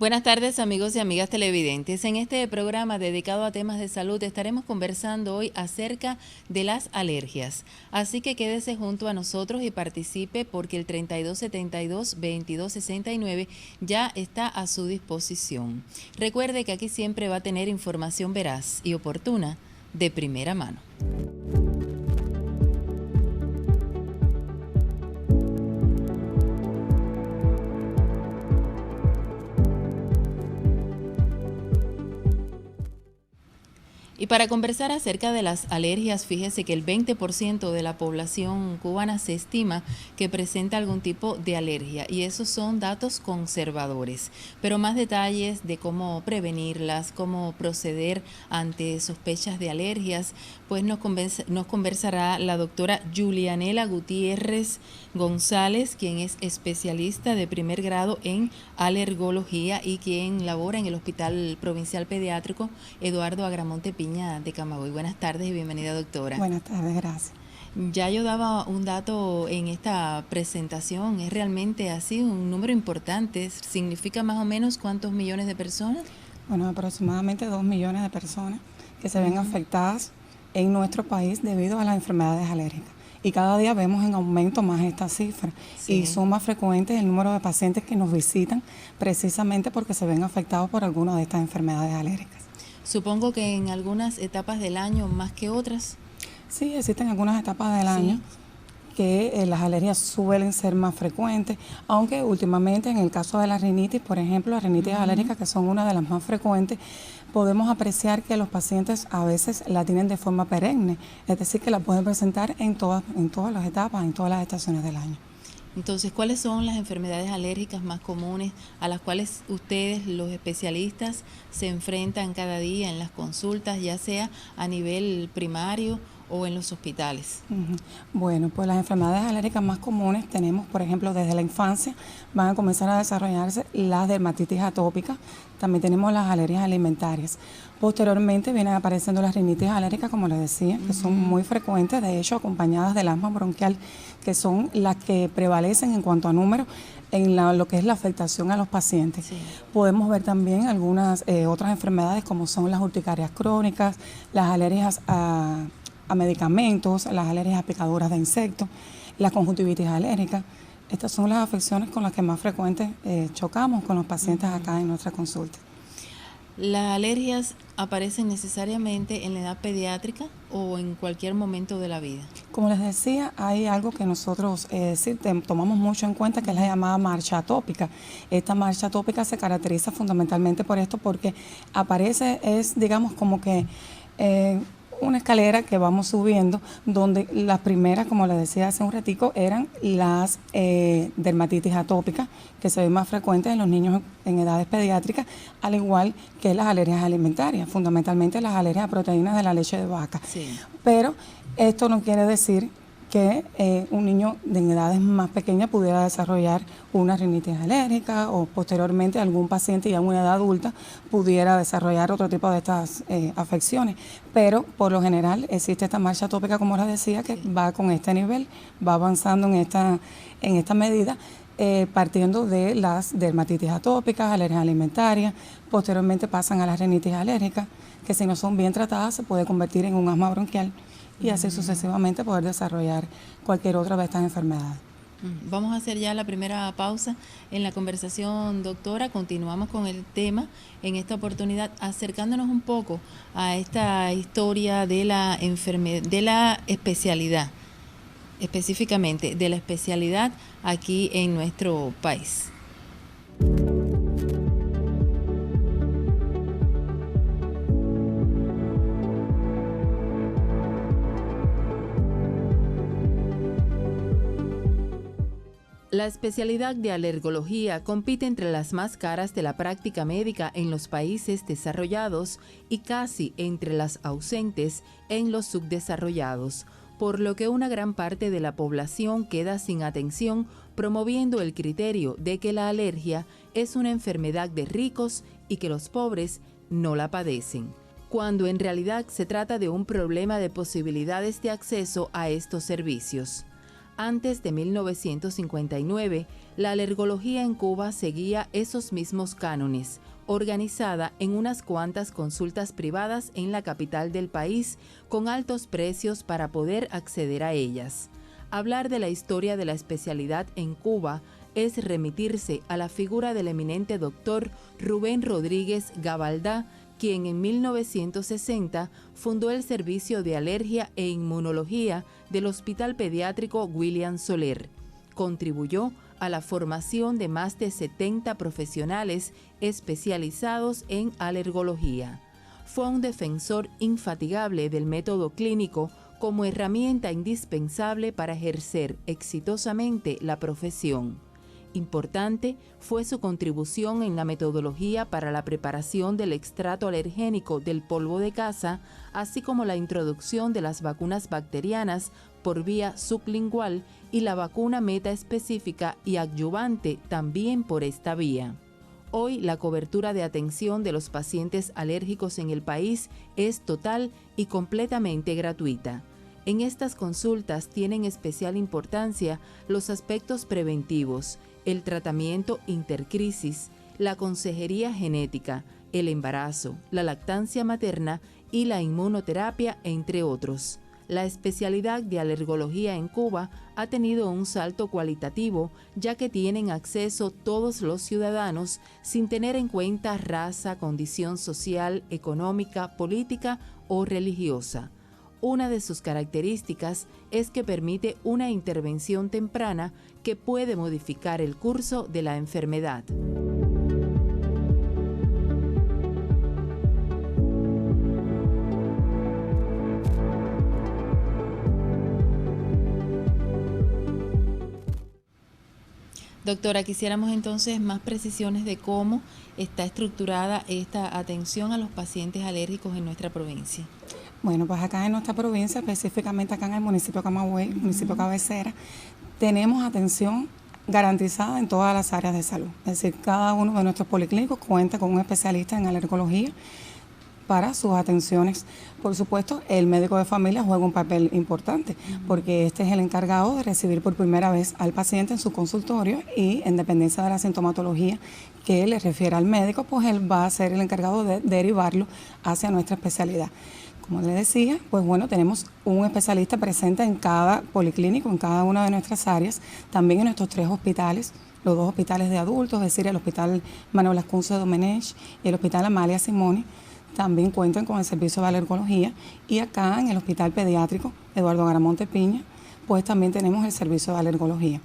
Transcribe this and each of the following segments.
Buenas tardes, amigos y amigas televidentes. En este programa dedicado a temas de salud estaremos conversando hoy acerca de las alergias. Así que quédese junto a nosotros y participe porque el 3272-2269 ya está a su disposición. Recuerde que aquí siempre va a tener información veraz y oportuna de primera mano. Y para conversar acerca de las alergias, fíjese que el 20% de la población cubana se estima que presenta algún tipo de alergia y esos son datos conservadores. Pero más detalles de cómo prevenirlas, cómo proceder ante sospechas de alergias, pues nos conversará la doctora Julianela Gutiérrez González, quien es especialista de primer grado en alergología y quien labora en el Hospital Provincial Pediátrico Eduardo Agramonte Piña de Camagüey. Buenas tardes y bienvenida, doctora. Buenas tardes, gracias. Ya yo daba un dato en esta presentación, es realmente así, un número importante, ¿significa más o menos cuántos millones de personas? Bueno, aproximadamente 2 millones de personas que se ven afectadas en nuestro país debido a las enfermedades alérgicas. Y cada día vemos en aumento más esta cifra. Sí. Y son más frecuentes el número de pacientes que nos visitan precisamente porque se ven afectados por alguna de estas enfermedades alérgicas. Supongo que en algunas etapas del año más que otras. Sí, existen algunas etapas del año que las alergias suelen ser más frecuentes, aunque últimamente en el caso de la rinitis, por ejemplo, las rinitis alérgicas, que son una de las más frecuentes, podemos apreciar que los pacientes a veces la tienen de forma perenne, es decir, que la pueden presentar en todas las etapas, en todas las estaciones del año. Entonces, ¿cuáles son las enfermedades alérgicas más comunes a las cuales ustedes, los especialistas, se enfrentan cada día en las consultas, ya sea a nivel primario o en los hospitales? Bueno, pues las enfermedades alérgicas más comunes tenemos, por ejemplo, desde la infancia van a comenzar a desarrollarse las dermatitis atópicas, también tenemos las alergias alimentarias. Posteriormente vienen apareciendo las rinitis alérgicas, como les decía, que son muy frecuentes, de hecho acompañadas del asma bronquial, que son las que prevalecen en cuanto a números en lo que es la afectación a los pacientes. Sí. Podemos ver también algunas otras enfermedades como son las urticarias crónicas, las alergias a medicamentos, las alergias a picaduras de insectos, la conjuntivitis alérgica. Estas son las afecciones con las que más frecuentes chocamos con los pacientes acá en nuestra consulta. ¿Las alergias aparecen necesariamente en la edad pediátrica o en cualquier momento de la vida? Como les decía, hay algo que nosotros tomamos mucho en cuenta, que es la llamada marcha atópica. Esta marcha atópica se caracteriza fundamentalmente por esto, porque aparece, digamos como que una escalera que vamos subiendo, donde las primeras, como les decía hace un ratico, eran las dermatitis atópicas, que se ven más frecuentes en los niños en edades pediátricas, al igual que las alergias alimentarias, fundamentalmente las alergias a proteínas de la leche de vaca. Sí. Pero esto no quiere decir que un niño en edades más pequeñas pudiera desarrollar una rinitis alérgica o posteriormente algún paciente ya en una edad adulta pudiera desarrollar otro tipo de estas afecciones. Pero por lo general existe esta marcha atópica, como les decía, que va con este nivel, va avanzando en esta medida, partiendo de las dermatitis atópicas, alergias alimentarias, posteriormente pasan a las rinitis alérgicas, que si no son bien tratadas se puede convertir en un asma bronquial, y así sucesivamente poder desarrollar cualquier otra de estas enfermedades. Vamos a hacer ya la primera pausa en la conversación, doctora. Continuamos con el tema en esta oportunidad, acercándonos un poco a esta historia de la de la especialidad, específicamente de la especialidad aquí en nuestro país. La especialidad de alergología compite entre las más caras de la práctica médica en los países desarrollados y casi entre las ausentes en los subdesarrollados, por lo que una gran parte de la población queda sin atención, promoviendo el criterio de que la alergia es una enfermedad de ricos y que los pobres no la padecen, cuando en realidad se trata de un problema de posibilidades de acceso a estos servicios. Antes de 1959, la alergología en Cuba seguía esos mismos cánones, organizada en unas cuantas consultas privadas en la capital del país, con altos precios para poder acceder a ellas. Hablar de la historia de la especialidad en Cuba es remitirse a la figura del eminente doctor Rubén Rodríguez Gabaldá, quien en 1960 fundó el Servicio de Alergia e Inmunología del Hospital Pediátrico William Soler. Contribuyó a la formación de más de 70 profesionales especializados en alergología. Fue un defensor infatigable del método clínico como herramienta indispensable para ejercer exitosamente la profesión. Importante fue su contribución en la metodología para la preparación del extracto alergénico del polvo de caza, así como la introducción de las vacunas bacterianas por vía sublingual y la vacuna metaespecífica y adyuvante también por esta vía. Hoy la cobertura de atención de los pacientes alérgicos en el país es total y completamente gratuita. En estas consultas tienen especial importancia los aspectos preventivos, el tratamiento intercrisis, la consejería genética, el embarazo, la lactancia materna y la inmunoterapia, entre otros. La especialidad de alergología en Cuba ha tenido un salto cualitativo, ya que tienen acceso todos los ciudadanos sin tener en cuenta raza, condición social, económica, política o religiosa. Una de sus características es que permite una intervención temprana que puede modificar el curso de la enfermedad. Doctora, quisiéramos entonces más precisiones de cómo está estructurada esta atención a los pacientes alérgicos en nuestra provincia. Bueno, pues acá en nuestra provincia, específicamente acá en el municipio de Camagüey, municipio cabecera, tenemos atención garantizada en todas las áreas de salud. Es decir, cada uno de nuestros policlínicos cuenta con un especialista en alergología para sus atenciones. Por supuesto, el médico de familia juega un papel importante, porque este es el encargado de recibir por primera vez al paciente en su consultorio y, en dependencia de la sintomatología que le refiera al médico, pues él va a ser el encargado de derivarlo hacia nuestra especialidad. Como le decía, pues bueno, tenemos un especialista presente en cada policlínico, en cada una de nuestras áreas, también en nuestros 3 hospitales, los 2 hospitales de adultos, es decir, el Hospital Manuel Ascunce de Domenech y el Hospital Amalia Simoni, también cuentan con el servicio de alergología, y acá en el Hospital Pediátrico Eduardo Garamonte Piña, pues también tenemos el servicio de alergología.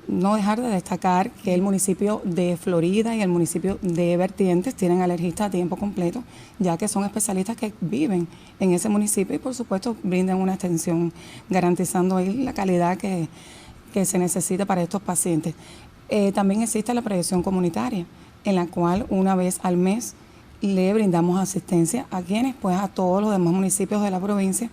No dejar de destacar que el municipio de Florida y el municipio de Vertientes tienen alergistas a tiempo completo, ya que son especialistas que viven en ese municipio y por supuesto brindan una atención garantizando ahí la calidad que se necesita para estos pacientes. También existe la prevención comunitaria, en la cual una vez al mes le brindamos asistencia a quienes, pues a todos los demás municipios de la provincia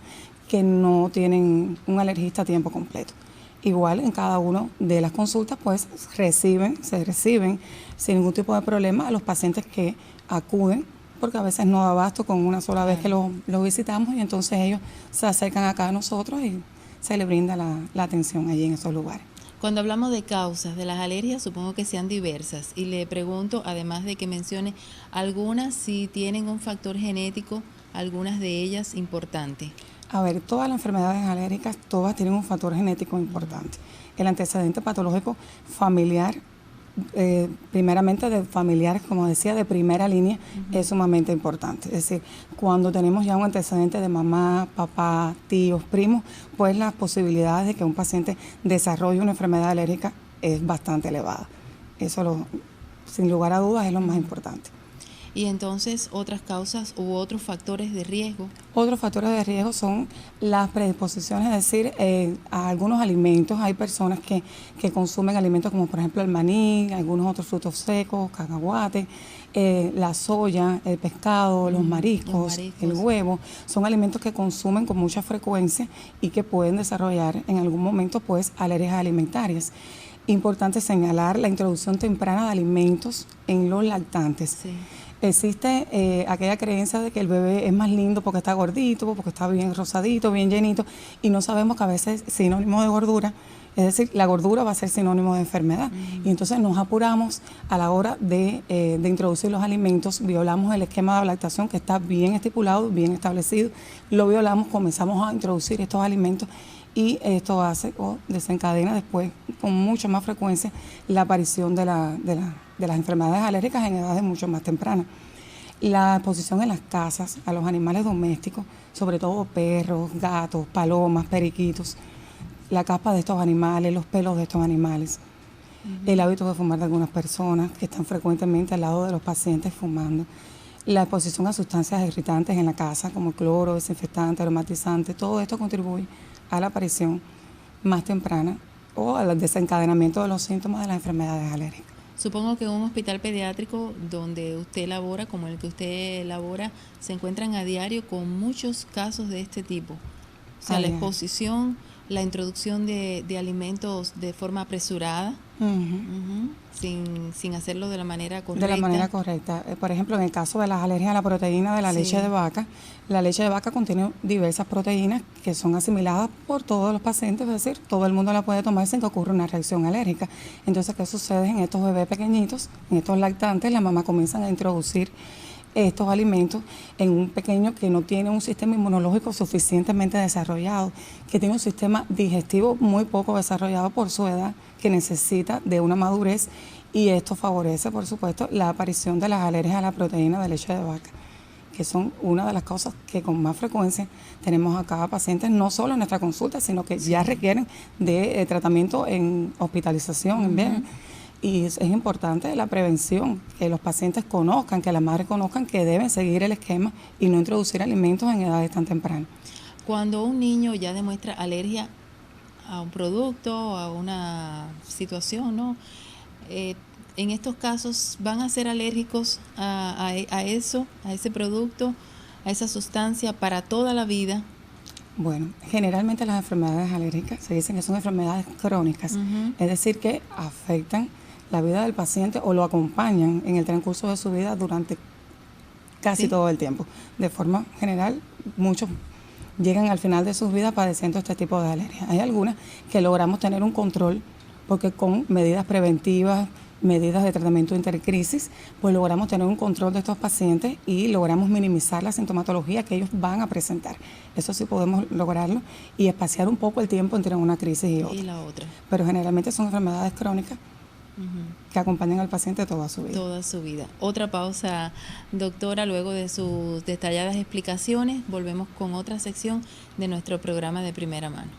que no tienen un alergista a tiempo completo. Igual en cada una de las consultas pues se reciben sin ningún tipo de problema a los pacientes que acuden, porque a veces no da abasto con una sola vez que los visitamos y entonces ellos se acercan acá a nosotros y se les brinda la atención allí en esos lugares. Cuando hablamos de causas de las alergias, supongo que sean diversas, y le pregunto, además de que mencione algunas, si tienen un factor genético, algunas de ellas importantes. A ver, todas las enfermedades alérgicas, todas tienen un factor genético importante. El antecedente patológico familiar, primeramente de familiares, como decía, de primera línea, es sumamente importante. Es decir, cuando tenemos ya un antecedente de mamá, papá, tíos, primos, pues las posibilidades de que un paciente desarrolle una enfermedad alérgica es bastante elevada. Eso, sin lugar a dudas, es lo más importante. Y entonces, otras causas u otros factores de riesgo. Otros factores de riesgo son las predisposiciones, es decir, a algunos alimentos. Hay personas que consumen alimentos como por ejemplo el maní, algunos otros frutos secos, cacahuate, la soya, el pescado, los mariscos, el huevo. Son alimentos que consumen con mucha frecuencia y que pueden desarrollar en algún momento pues alergias alimentarias. Importante señalar la introducción temprana de alimentos en los lactantes. Sí. Existe aquella creencia de que el bebé es más lindo porque está gordito, porque está bien rosadito, bien llenito, y no sabemos que a veces es sinónimo de gordura, es decir, la gordura va a ser sinónimo de enfermedad. Y entonces nos apuramos a la hora de introducir los alimentos, violamos el esquema de lactación que está bien estipulado, bien establecido, lo violamos, comenzamos a introducir estos alimentos y esto hace o desencadena después con mucha más frecuencia la aparición de las enfermedades alérgicas en edades mucho más tempranas. La exposición en las casas a los animales domésticos, sobre todo perros, gatos, palomas, periquitos, la capa de estos animales, los pelos de estos animales, el hábito de fumar de algunas personas que están frecuentemente al lado de los pacientes fumando, la exposición a sustancias irritantes en la casa como cloro, desinfectante, aromatizante, todo esto contribuye a la aparición más temprana o al desencadenamiento de los síntomas de las enfermedades alérgicas. Supongo que en un hospital pediátrico donde usted labora, como el que usted labora, se encuentran a diario con muchos casos de este tipo. O sea, la exposición, la introducción de alimentos de forma apresurada, sin hacerlo de la manera correcta. De la manera correcta. Por ejemplo, en el caso de las alergias a la proteína de la leche de vaca, la leche de vaca contiene diversas proteínas que son asimiladas por todos los pacientes, es decir, todo el mundo la puede tomar sin que ocurra una reacción alérgica. Entonces, ¿qué sucede en estos bebés pequeñitos, en estos lactantes? Las mamás comienzan a introducir estos alimentos en un pequeño que no tiene un sistema inmunológico suficientemente desarrollado, que tiene un sistema digestivo muy poco desarrollado por su edad, que necesita de una madurez, y esto favorece, por supuesto, la aparición de las alergias a la proteína de leche de vaca, que son una de las cosas que con más frecuencia tenemos a cada paciente, no solo en nuestra consulta, sino que ya requieren de tratamiento en hospitalización, en bien. Y es importante la prevención, que los pacientes conozcan, que las madres conozcan que deben seguir el esquema y no introducir alimentos en edades tan tempranas. Cuando un niño ya demuestra alergia a un producto, a una situación, ¿no? En estos casos, ¿van a ser alérgicos a eso, a ese producto, a esa sustancia para toda la vida? Bueno, generalmente las enfermedades alérgicas se dicen que son enfermedades crónicas, es decir, que afectan la vida del paciente o lo acompañan en el transcurso de su vida durante casi todo el tiempo. De forma general, muchos llegan al final de sus vidas padeciendo este tipo de alergias. Hay algunas que logramos tener un control porque con medidas preventivas, medidas de tratamiento intercrisis, pues logramos tener un control de estos pacientes y logramos minimizar la sintomatología que ellos van a presentar. Eso sí podemos lograrlo y espaciar un poco el tiempo entre una crisis y otra. Y la otra. Pero generalmente son enfermedades crónicas que acompañan al paciente toda su vida. Toda su vida. Otra pausa, doctora, luego de sus detalladas explicaciones, volvemos con otra sección de nuestro programa de Primera Mano.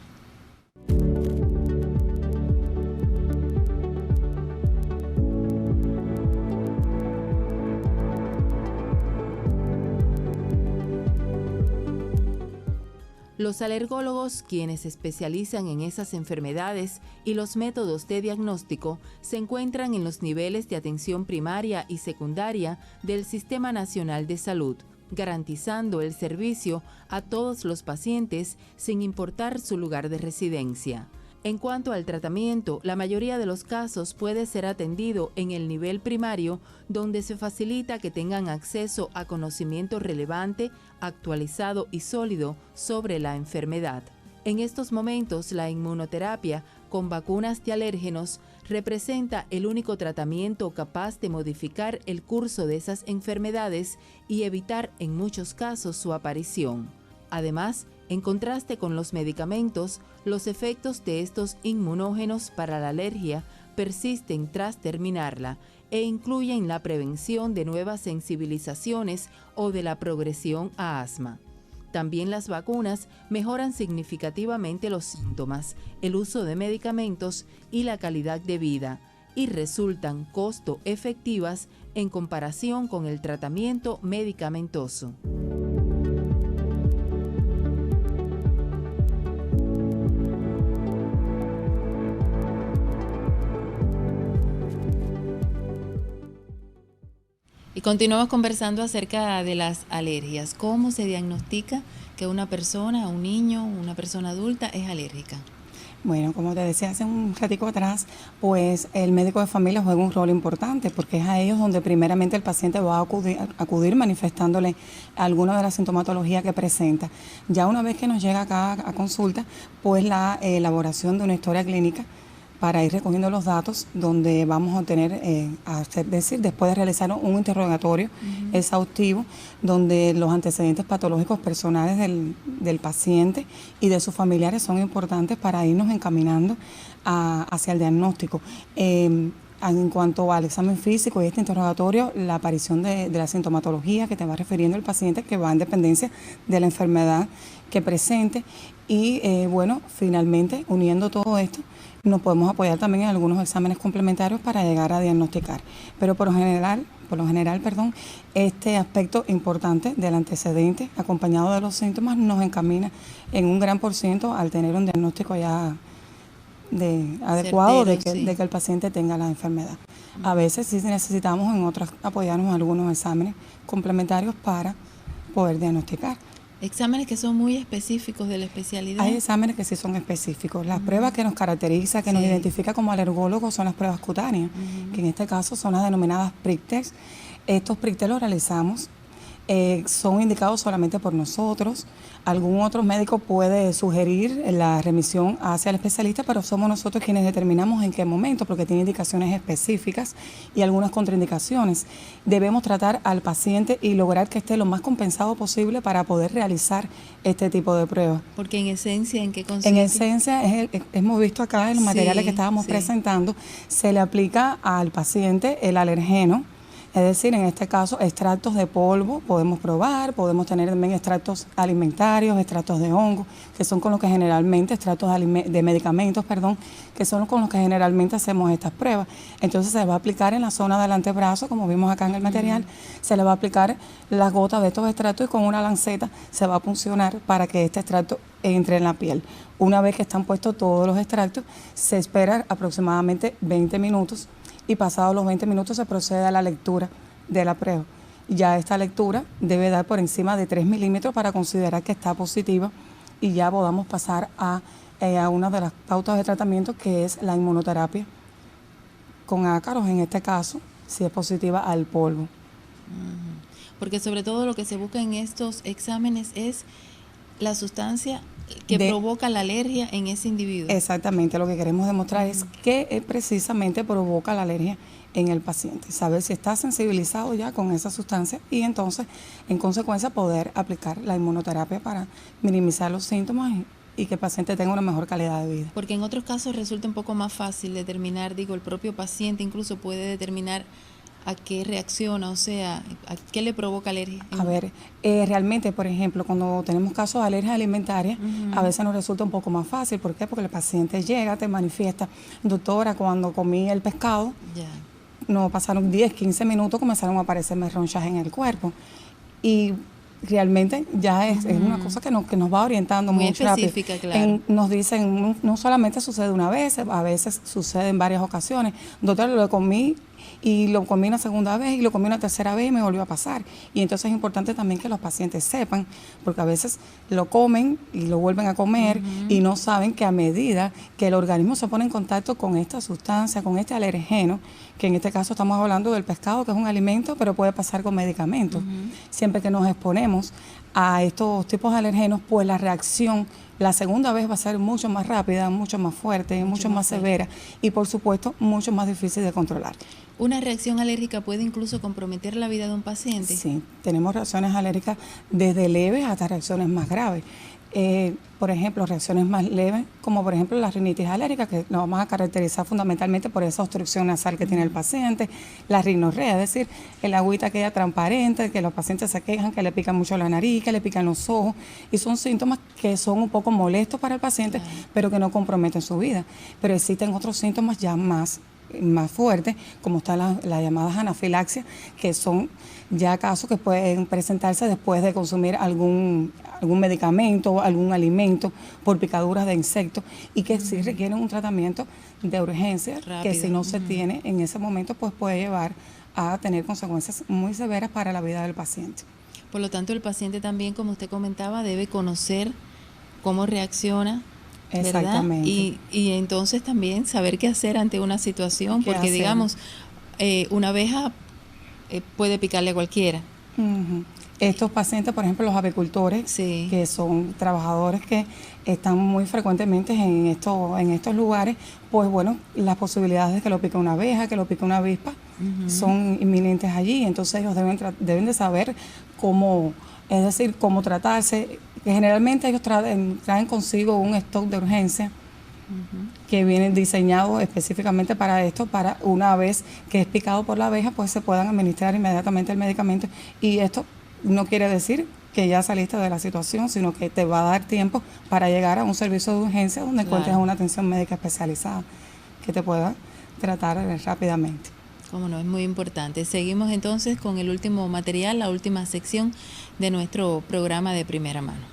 Los alergólogos, quienes se especializan en esas enfermedades y los métodos de diagnóstico, se encuentran en los niveles de atención primaria y secundaria del Sistema Nacional de Salud, garantizando el servicio a todos los pacientes sin importar su lugar de residencia. En cuanto al tratamiento, la mayoría de los casos puede ser atendido en el nivel primario, donde se facilita que tengan acceso a conocimiento relevante, actualizado y sólido sobre la enfermedad. En estos momentos, la inmunoterapia con vacunas de alérgenos representa el único tratamiento capaz de modificar el curso de esas enfermedades y evitar en muchos casos su aparición. Además, en contraste con los medicamentos, los efectos de estos inmunógenos para la alergia persisten tras terminarla e incluyen la prevención de nuevas sensibilizaciones o de la progresión a asma. También las vacunas mejoran significativamente los síntomas, el uso de medicamentos y la calidad de vida, y resultan costo efectivas en comparación con el tratamiento medicamentoso. Y continuamos conversando acerca de las alergias. ¿Cómo se diagnostica que una persona, un niño, una persona adulta es alérgica? Bueno, como te decía hace un ratico atrás, pues el médico de familia juega un rol importante porque es a ellos donde primeramente el paciente va a acudir manifestándole alguna de las sintomatologías que presenta. Ya una vez que nos llega acá a consulta, pues la elaboración de una historia clínica para ir recogiendo los datos, donde vamos a obtener, después de realizar un interrogatorio exhaustivo, donde los antecedentes patológicos personales del paciente y de sus familiares son importantes para irnos encaminando hacia el diagnóstico. En cuanto al examen físico y este interrogatorio, la aparición de la sintomatología que te va refiriendo el paciente, que va en dependencia de la enfermedad que presente, y bueno, finalmente, uniendo todo esto, nos podemos apoyar también en algunos exámenes complementarios para llegar a diagnosticar. Pero por lo general, este aspecto importante del antecedente acompañado de los síntomas nos encamina en un gran % al tener un diagnóstico ya adecuado certero, de que el paciente tenga la enfermedad. A veces sí necesitamos en otras apoyarnos en algunos exámenes complementarios para poder diagnosticar. Exámenes que son muy específicos de la especialidad. Hay exámenes que sí son específicos. Las pruebas que nos caracteriza, que nos identifica como alergólogos son las pruebas cutáneas, que en este caso son las denominadas PRIC-TEST. Estos PRIC-TEST los realizamos, son indicados solamente por nosotros. Algún otro médico puede sugerir la remisión hacia el especialista, pero somos nosotros quienes determinamos en qué momento, porque tiene indicaciones específicas y algunas contraindicaciones. Debemos tratar al paciente y lograr que esté lo más compensado posible para poder realizar este tipo de pruebas. Porque en esencia, ¿en qué consiste? En esencia, hemos visto acá en los materiales que estábamos presentando, se le aplica al paciente el alergeno. Es decir, en este caso, extractos de polvo podemos probar, podemos tener también extractos alimentarios, extractos de hongo, que son con los que generalmente, extractos de medicamentos, que son con los que generalmente hacemos estas pruebas. Entonces se va a aplicar en la zona del antebrazo, como vimos acá en el material, se le va a aplicar las gotas de estos extractos y con una lanceta se va a puncionar para que este extracto entre en la piel. Una vez que están puestos todos los extractos, se espera aproximadamente 20 minutos y pasados los 20 minutos se procede a la lectura de la prueba. Ya esta lectura debe dar por encima de 3 milímetros para considerar que está positiva y ya podamos pasar a una de las pautas de tratamiento, que es la inmunoterapia con ácaros, en este caso, si es positiva al polvo. Porque sobre todo lo que se busca en estos exámenes es la sustancia que provoca la alergia en ese individuo. Exactamente, lo que queremos demostrar es qué precisamente provoca la alergia en el paciente, saber si está sensibilizado ya con esa sustancia y entonces, en consecuencia, poder aplicar la inmunoterapia para minimizar los síntomas y que el paciente tenga una mejor calidad de vida. Porque en otros casos resulta un poco más fácil determinar, el propio paciente incluso puede determinar a qué reacciona, o sea, a qué le provoca alergia. A ver, realmente, por ejemplo, cuando tenemos casos de alergia alimentaria, a veces nos resulta un poco más fácil. ¿Por qué? Porque el paciente llega, te manifiesta, doctora, cuando comí el pescado, no pasaron 10, 15 minutos, comenzaron a aparecerme ronchas en el cuerpo. Y realmente ya es una cosa que nos va orientando muy específica, rápido. Claro. Nos dicen, no solamente sucede una vez, a veces sucede en varias ocasiones. Doctor, lo comí y lo comí una segunda vez y lo comí una tercera vez y me volvió a pasar. Y entonces es importante también que los pacientes sepan, porque a veces lo comen y lo vuelven a comer y no saben que a medida que el organismo se pone en contacto con esta sustancia, con este alergeno, que en este caso estamos hablando del pescado, que es un alimento, pero puede pasar con medicamentos. Siempre que nos exponemos a estos tipos de alergenos, pues la reacción la segunda vez va a ser mucho más rápida, mucho más fuerte, mucho más severa y, por supuesto, mucho más difícil de controlar. ¿Una reacción alérgica puede incluso comprometer la vida de un paciente? Sí, tenemos reacciones alérgicas desde leves hasta reacciones más graves. Por ejemplo, reacciones más leves, como por ejemplo la rinitis alérgica, que nos vamos a caracterizar fundamentalmente por esa obstrucción nasal que tiene el paciente, la rinorrea, es decir, el agüita queda transparente, que los pacientes se quejan, que le pican mucho la nariz, que le pican los ojos, y son síntomas que son un poco molestos para el paciente, pero que no comprometen su vida. Pero existen otros síntomas ya más fuertes, como están las llamadas anafilaxias, que son ya casos que pueden presentarse después de consumir algún medicamento, algún alimento por picaduras de insectos y que sí requieren un tratamiento de urgencia, rápido, que si no se tiene en ese momento, pues puede llevar a tener consecuencias muy severas para la vida del paciente. Por lo tanto, el paciente también, como usted comentaba, debe conocer cómo reacciona Exactamente. Y entonces también saber qué hacer ante una situación, porque digamos, una abeja puede picarle a cualquiera. Uh-huh. Estos pacientes, por ejemplo, los apicultores, sí, que son trabajadores que están muy frecuentemente en estos lugares, pues bueno, las posibilidades de que lo pique una abeja, que lo pique una avispa, son inminentes allí. Entonces ellos deben de saber cómo, es decir, cómo tratarse. Que generalmente ellos traen consigo un stock de urgencia que vienen diseñados específicamente para esto, para una vez que es picado por la abeja, pues se puedan administrar inmediatamente el medicamento. Y esto no quiere decir que ya saliste de la situación, sino que te va a dar tiempo para llegar a un servicio de urgencia donde encuentres una atención médica especializada que te pueda tratar rápidamente. Cómo no, es muy importante. Seguimos entonces con el último material, la última sección de nuestro programa de primera mano.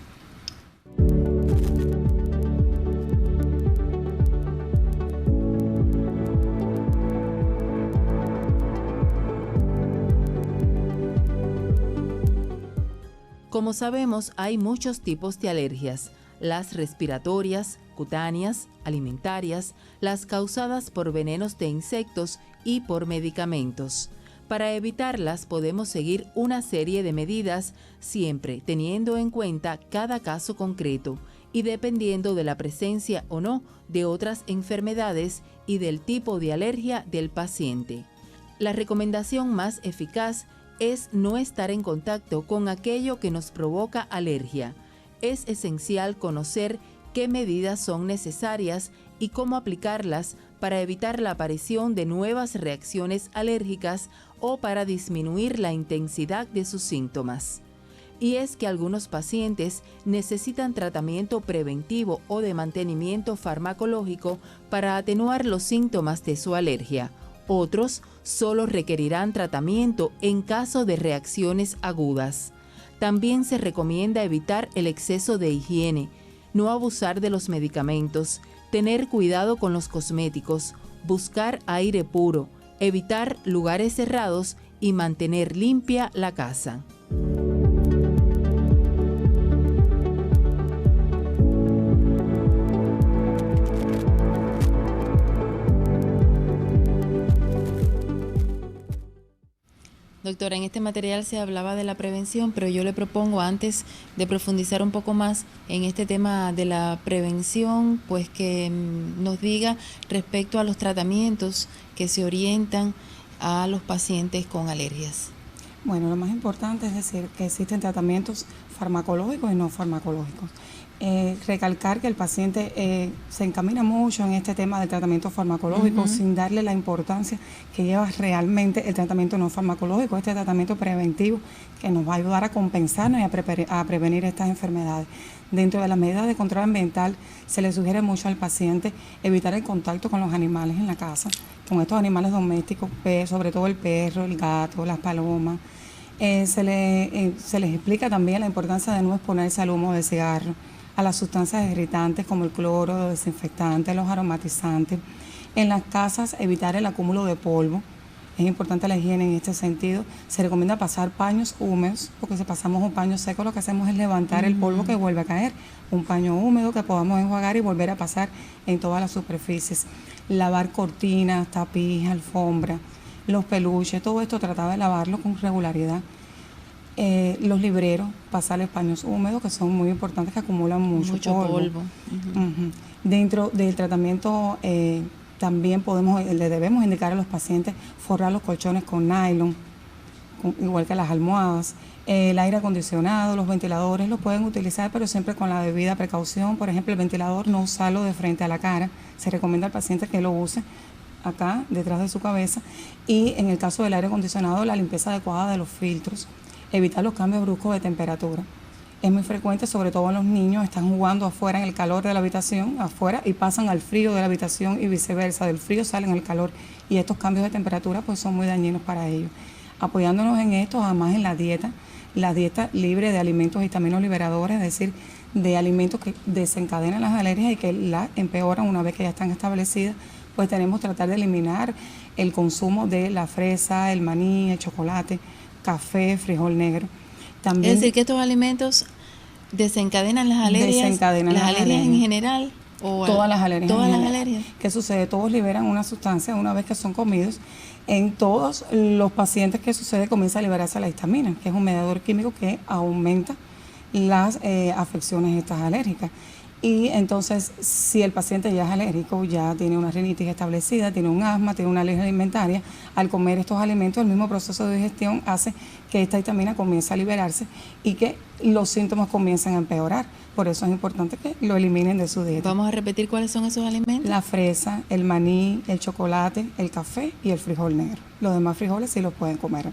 Como sabemos, hay muchos tipos de alergias: las respiratorias, cutáneas, alimentarias, las causadas por venenos de insectos y por medicamentos. Para evitarlas podemos seguir una serie de medidas, siempre teniendo en cuenta cada caso concreto y dependiendo de la presencia o no de otras enfermedades y del tipo de alergia del paciente. La recomendación más eficaz es no estar en contacto con aquello que nos provoca alergia. Es esencial conocer qué medidas son necesarias y cómo aplicarlas para evitar la aparición de nuevas reacciones alérgicas o para disminuir la intensidad de sus síntomas. Y es que algunos pacientes necesitan tratamiento preventivo o de mantenimiento farmacológico para atenuar los síntomas de su alergia. Otros solo requerirán tratamiento en caso de reacciones agudas. También se recomienda evitar el exceso de higiene, no abusar de los medicamentos, tener cuidado con los cosméticos, buscar aire puro, evitar lugares cerrados y mantener limpia la casa. Doctora, en este material se hablaba de la prevención, pero yo le propongo, antes de profundizar un poco más en este tema de la prevención, pues que nos diga respecto a los tratamientos que se orientan a los pacientes con alergias. Bueno, lo más importante es decir que existen tratamientos farmacológicos y no farmacológicos. Recalcar que el paciente se encamina mucho en este tema del tratamiento farmacológico sin darle la importancia que lleva realmente el tratamiento no farmacológico, este tratamiento preventivo que nos va a ayudar a compensarnos y a prevenir estas enfermedades. Dentro de las medidas de control ambiental se le sugiere mucho al paciente evitar el contacto con los animales en la casa, con estos animales domésticos, sobre todo el perro, el gato, las palomas. Se les explica también la importancia de no exponerse al humo de cigarro, a las sustancias irritantes como el cloro, los desinfectantes, los aromatizantes. En las casas, evitar el acúmulo de polvo. Es importante la higiene en este sentido. Se recomienda pasar paños húmedos, porque si pasamos un paño seco lo que hacemos es levantar el polvo que vuelve a caer. Un paño húmedo que podamos enjuagar y volver a pasar en todas las superficies. Lavar cortinas, tapiz, alfombra, los peluches, todo esto tratar de lavarlo con regularidad. Los libreros, pasarles paños húmedos, que son muy importantes, que acumulan mucho polvo. Dentro del tratamiento también le debemos indicar a los pacientes forrar los colchones con nylon, igual que las almohadas. El aire acondicionado, los ventiladores los pueden utilizar, pero siempre con la debida precaución. Por ejemplo, el ventilador no usarlo de frente a la cara. Se recomienda al paciente que lo use acá, detrás de su cabeza. Y en el caso del aire acondicionado, la limpieza adecuada de los filtros. Evitar los cambios bruscos de temperatura. Es muy frecuente, sobre todo en los niños, están jugando afuera en el calor de la habitación, afuera, y pasan al frío de la habitación y viceversa. Del frío salen al calor y estos cambios de temperatura pues son muy dañinos para ellos. Apoyándonos en esto, además en la dieta libre de alimentos histaminos liberadores, es decir, de alimentos que desencadenan las alergias y que las empeoran una vez que ya están establecidas, pues tenemos que tratar de eliminar el consumo de la fresa, el maní, el chocolate, café, frijol negro. También, es decir, que estos alimentos desencadenan las alergias, las alergias en general. Todas las alergias. Todas las alergias. ¿Qué sucede? Todos liberan una sustancia una vez que son comidos. En todos los pacientes que sucede comienza a liberarse la histamina, que es un mediador químico que aumenta las afecciones estas alérgicas. Y entonces, si el paciente ya es alérgico, ya tiene una rinitis establecida, tiene un asma, tiene una alergia alimentaria, al comer estos alimentos, el mismo proceso de digestión hace que esta histamina comience a liberarse y que los síntomas comiencen a empeorar. Por eso es importante que lo eliminen de su dieta. Vamos a repetir cuáles son esos alimentos. La fresa, el maní, el chocolate, el café y el frijol negro. Los demás frijoles sí los pueden comer.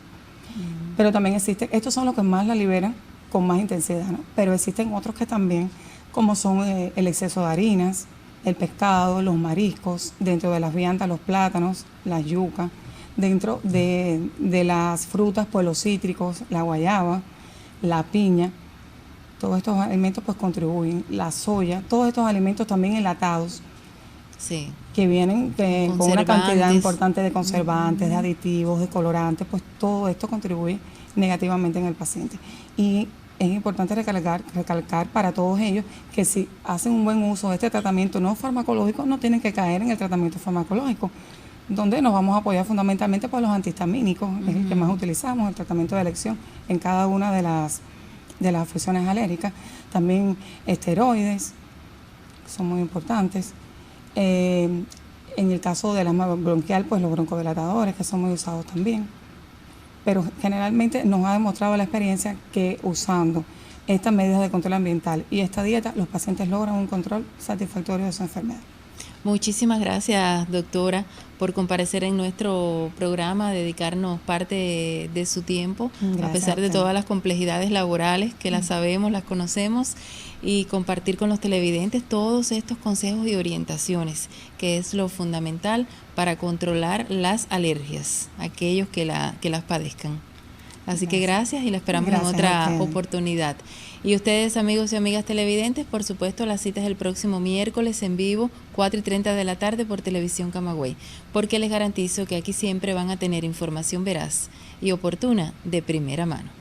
Pero también existen, estos son los que más la liberan con más intensidad, ¿no? Pero existen otros que también, como son el exceso de harinas, el pescado, los mariscos, dentro de las viandas, los plátanos, la yuca, dentro de las frutas, pues los cítricos, la guayaba, la piña, todos estos alimentos pues contribuyen, la soya, todos estos alimentos también enlatados, sí, que vienen con una cantidad importante de conservantes, de aditivos, de colorantes, pues todo esto contribuye negativamente en el paciente. Y es importante recalcar para todos ellos que si hacen un buen uso de este tratamiento no farmacológico, no tienen que caer en el tratamiento farmacológico, donde nos vamos a apoyar fundamentalmente por los antihistamínicos, es el que más utilizamos, el tratamiento de elección en cada una de las afecciones alérgicas. También esteroides, que son muy importantes. En el caso del asma bronquial, pues los broncodilatadores, que son muy usados también. Pero generalmente nos ha demostrado la experiencia que usando estas medidas de control ambiental y esta dieta, los pacientes logran un control satisfactorio de su enfermedad. Muchísimas gracias, doctora, por comparecer en nuestro programa, dedicarnos parte de su tiempo, a pesar de todas las complejidades laborales que las sabemos, las conocemos, y compartir con los televidentes todos estos consejos y orientaciones, que es lo fundamental para controlar las alergias, aquellos que las padezcan. Así que gracias y la esperamos en otra oportunidad. Y ustedes, amigos y amigas televidentes, por supuesto, la cita es el próximo miércoles en vivo, 4:30 de la tarde por Televisión Camagüey, porque les garantizo que aquí siempre van a tener información veraz y oportuna de primera mano.